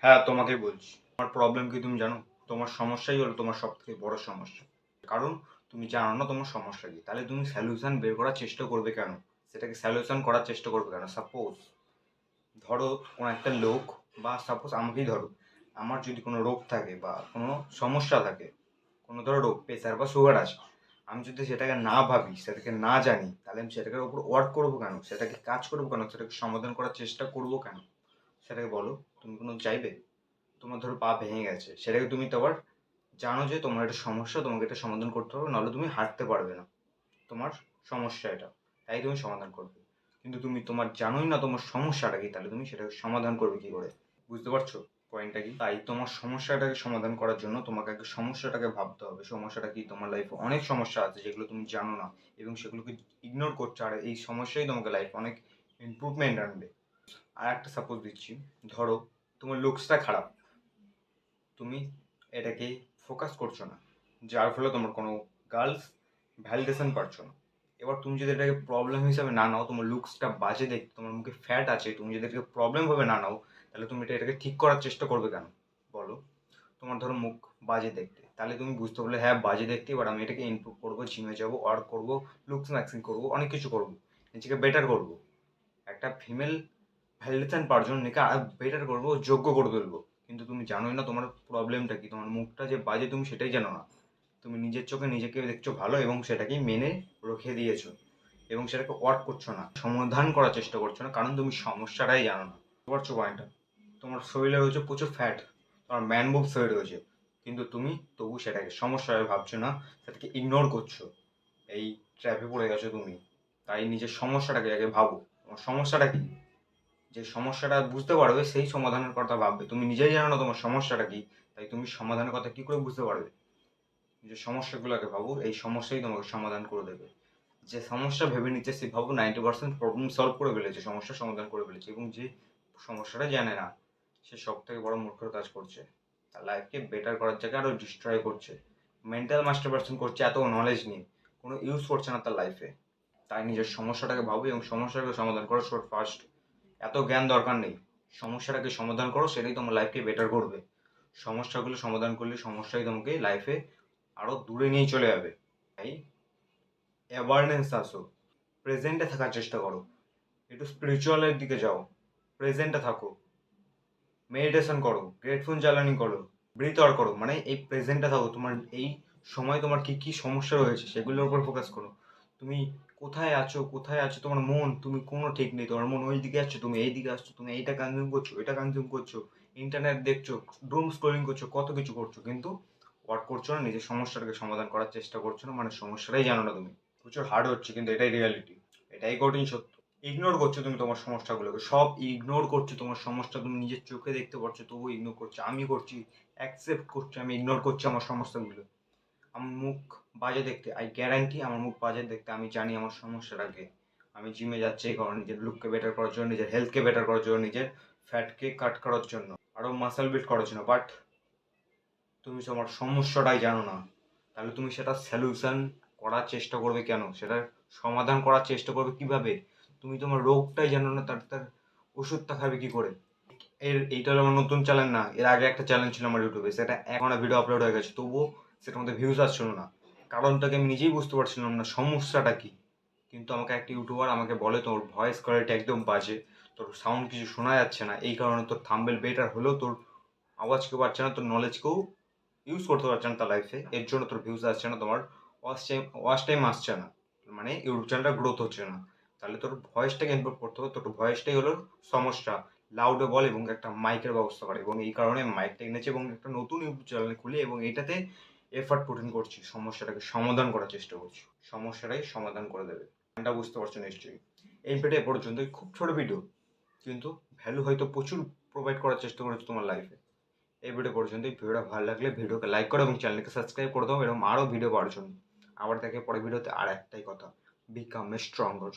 হ্যাঁ, তোমাকেই বলছি। তোমার প্রবলেম কি তুমি জানো? তোমার সমস্যাই হলো তোমার সবথেকে বড় সমস্যা। কারণ তুমি জানো না তোমার সমস্যা কি। তাহলে তুমি সলিউশন বের করার চেষ্টা করবে কেন? সেটাকে সলিউশন করার চেষ্টা করবে কেন? সাপোজ ধরো কোনো একটা লোক, বা সাপোজ আমাকেই ধরো, আমার যদি কোনো রোগ থাকে বা কোনো সমস্যা থাকে, কোনো ধরো রোগ, প্রেশার বা সুগার আছে, আমি যদি সেটাকে না ভাবি, সেটাকে না জানি, তাহলে আমি সেটাকে উপর ওয়ার্ক করবো কেন? সেটাকে কাজ করবো কেন? সেটাকে সমাধান করার চেষ্টা করবো কেন? সেটাকে বলো। তুমি কোনো চাইবে? তোমার ধরো পা ভেঙে গেছে, সেটাকে তুমি তো আবার জানো যে তোমার একটা সমস্যা, তোমাকে এটা সমাধান করতে হবে, নাহলে তুমি হাঁটতে পারবে না। তোমার সমস্যা এটা, তাই তুমি সমাধান করবে। কিন্তু তুমি তোমার জানোই না তোমার সমস্যাটা কি, তাহলে তুমি সেটাকে সমাধান করবে কি করে? বুঝতে পারছো পয়েন্টটা কি? তাই তোমার সমস্যাটাকে সমাধান করার জন্য তোমাকে আগে সমস্যাটাকে ভাবতে হবে। সমস্যাটা কি? তোমার লাইফে অনেক সমস্যা আছে যেগুলো তুমি জানো না এবং সেগুলোকে ইগনোর করছো, আর এই সমস্যাই তোমাকে লাইফে অনেক ইমপ্রুভমেন্ট আনবে। আর একটা সাপোজ দিচ্ছি, ধরো তোমার লুকসটা খারাপ, তুমি এটাকে ফোকাস করছো না, যার ফলে তোমার কোনো গার্লস ভ্যালিডেশন পাচ্ছ না। এবার তুমি যদি এটাকে প্রবলেম হিসাবে না নাও, তোমার লুকসটা বাজে দেখতে, তোমার মুখে ফ্যাট আছে, তুমি যদি এটাকে প্রবলেম ভাবে না নাও, তাহলে তুমি এটাকে ঠিক করার চেষ্টা করবে কেন? বলো। তোমার ধরো মুখ বাজে দেখতে, তাহলে তুমি বুঝতে পারলে হ্যাঁ বাজে দেখতে, এবার আমি এটাকে ইমপ্রুভ করবো, জিমে যাবো, ওয়ার্ক করবো, লুকস ম্যাক্সিং করবো, অনেক কিছু করবো, নিজেকে বেটার করবো। একটা ফিমেল ভ্যালিডেশন পাওয়ার জন্য নিজেকে আর বেটার করবো, যোগ্য করে তুলবো। কিন্তু তুমি জানোই না তোমার প্রবলেমটা কি। তোমার মুখটা যে বাজে তুমি সেটাই জানো না। তুমি নিজের চোখে নিজেকে দেখছো ভালো এবং সেটাকেই মেনে রেখে দিয়েছো এবং সেটাকে ওয়ার্ক করছো না, সমাধান করার চেষ্টা করছো না, কারণ তুমি সমস্যাটাই জানো না। বুঝতে পারছো পয়েন্টটা? তোমার শরীরে রয়েছে প্রচুর ফ্যাট, তোমার ম্যান বুব শরীর রয়েছে, কিন্তু তুমি তবু সেটাকে সমস্যা হয়ে ভাবছো না, সেটাকে ইগনোর করছো। এই ট্র্যাপে পড়ে গেছো তুমি। তাই নিজের সমস্যাটাকে আগে ভাবো। তোমার সমস্যাটা কি? যে সমস্যাটা বুঝতে পারবে সেই সমাধানের কথা ভাববে। তুমি নিজেই জানো না তোমার সমস্যাটা কি, তাই তুমি সমাধানের কথা কি করে বুঝতে পারবে? যে সমস্যাগুলোকে ভাবো, এই সমস্যাই তোমাকে সমাধান করে দেবে। যে সমস্যা ভেবে নিচ্ছে সে ভাবো 90% প্রবলেম সলভ করে ফেলেছে, সমস্যার সমাধান করে ফেলেছে, এবং যে সমস্যাটা জানে না সে সব থেকে বড় মূর্খের কাজ করছে। তার লাইফকে বেটার করার জায়গায় আরও ডিস্ট্রয় করছে, মেন্টাল মাস্টারবার্সন করছে এত নলেজ নিয়ে, কোনো ইউজ করছে না তার লাইফে। তাই নিজের সমস্যাটাকে ভাবো এবং সমস্যাটাকে সমাধান করো ফার্স্ট। এত জ্ঞান দরকার নেই, সমস্যাটাকে সমাধান করো, সেটাই তোমার লাইফকে বেটার করবে। সমস্যাগুলো সমাধান করলে সমস্যাই তোমাকে লাইফে আরও দূরে নিয়ে চলে যাবে। তাই অ্যাওয়ারনেস আসো, প্রেজেন্টে থাকার চেষ্টা করো, একটু স্পিরিচুয়ালের দিকে যাও, প্রেজেন্টে থাকো, মেডিটেশন করো, গ্রেটফুল জার্নি করো, ব্রিথ আউট করো, মানে এই প্রেজেন্টে থাকো। তোমার এই সময় তোমার কী কী সমস্যা রয়েছে সেগুলোর উপর ফোকাস করো। তুমি কোথায় আছো, কোথায় আছো তোমার মন, তুমি কোনো ঠিক নেই, তোমার মন ওই দিকে আসছো, তুমি এই দিকে আসছো, তুমি এইটা কনজিউম করছো, এটা কনজিউম করছো, ইন্টারনেট দেখছো, ডুম স্ক্রলিং করছো, কত কিছু করছো, কিন্তু ওয়ার্ক করছো না, নিজের সমস্যাটাকে সমাধান করার চেষ্টা করছো না, মানে সমস্যাটাই জানো না তুমি। প্রচুর হার্ড হচ্ছে, কিন্তু এটাই রিয়ালিটি, এটাই কঠিন সত্য। ইগনোর করছো তুমি তোমার সমস্যাগুলোকে, সব ইগনোর করছো। তোমার সমস্যা তুমি নিজের চোখে দেখতে পাচ্ছ, তবুও ইগনোর করছো। আমি করছি, অ্যাকসেপ্ট করছি, আমি ইগনোর করছি আমার সমস্যাগুলো। আমার মুখ বাজে দেখতে, আই গ্যারান্টি আমার মুখ বাজে দেখতে, আমি জানি আমার সমস্যাটাকে। আমি জিমে যাচ্ছি এই কারণে, নিজের লুককে বেটার করার জন্য, নিজের হেলথকে বেটার করার জন্য, নিজের ফ্যাটকে কাট করার জন্য, আরও মাসেল বিল্ড করার জন্য। বাট তুমি তোমার সমস্যাটাই জানো না, তাহলে তুমি সেটা সলিউশন করার চেষ্টা করবে কেন? সেটার সমাধান করার চেষ্টা করবে কিভাবে? তুমি তোমার রোগটাই জানো না, তার তার ওষুধটা খাবে কি করে? এইটা হলো আমার নতুন চ্যানেল না, এর আগে একটা চ্যানেল ছিল আমার ইউটিউবে, সেটা এখন ভিডিও আপলোড হয়ে গেছে, তবুও সেটার মধ্যে ভিউজ আসছিল না। কারণটাকে আমি নিজেই বুঝতে পারছিলাম না, সমস্যাটা কি। কিন্তু আমাকে একটা ইউটিউবার আমাকে বলে তোর ভয়েস কোয়ালিটি একদম বাজে, তোর সাউন্ড কিছু শোনা যাচ্ছে না, এই কারণে তোর থাম্বনেল বেটার হলেও তোর আওয়াজ কেউ পাচ্ছে না, তোর নলেজকেও ইউজ করতে পারছে না তার লাইফে, এর জন্য তোর ভিউজ আসছে না, তোমার ওয়াচ টাইম আসছে না, মানে ইউটিউব চ্যানেলটা গ্রোথ হচ্ছে না। তাহলে তোর ভয়েসটাকে ইমপ্রুভ করতে হবে, তোর ভয়েসটাই হলো সমস্যা। লাউডে বল এবং একটা মাইকের ব্যবস্থা করে, এবং এই কারণে মাইকটা এনেছে এবং একটা নতুন ইউটিউব চ্যানেল খুলি এবং এটাতে এফার্ট পুট করছি, সমস্যাটাকে সমাধান করার চেষ্টা করছি। সমস্যাটাই সমাধান করে দেবে। এটা বুঝতে পারছো নিশ্চয়ই। এই ভিডিও পর্যন্ত খুব ছোট ভিডিও, কিন্তু ভ্যালু হয়তো প্রচুর প্রোভাইড করার চেষ্টা করেছি তোমার লাইফে। এই ভিডিও পর্যন্ত। এই ভিডিওটা ভালো লাগলে ভিডিওকে লাইক করো এবং চ্যানেলকে সাবস্ক্রাইব করে দাও, এরকম আরও ভিডিও পাওয়ার জন্য। আবার দেখে পরে ভিডিওতে আর একটাই কথা, বিকাম এ স্ট্রঙ্গার।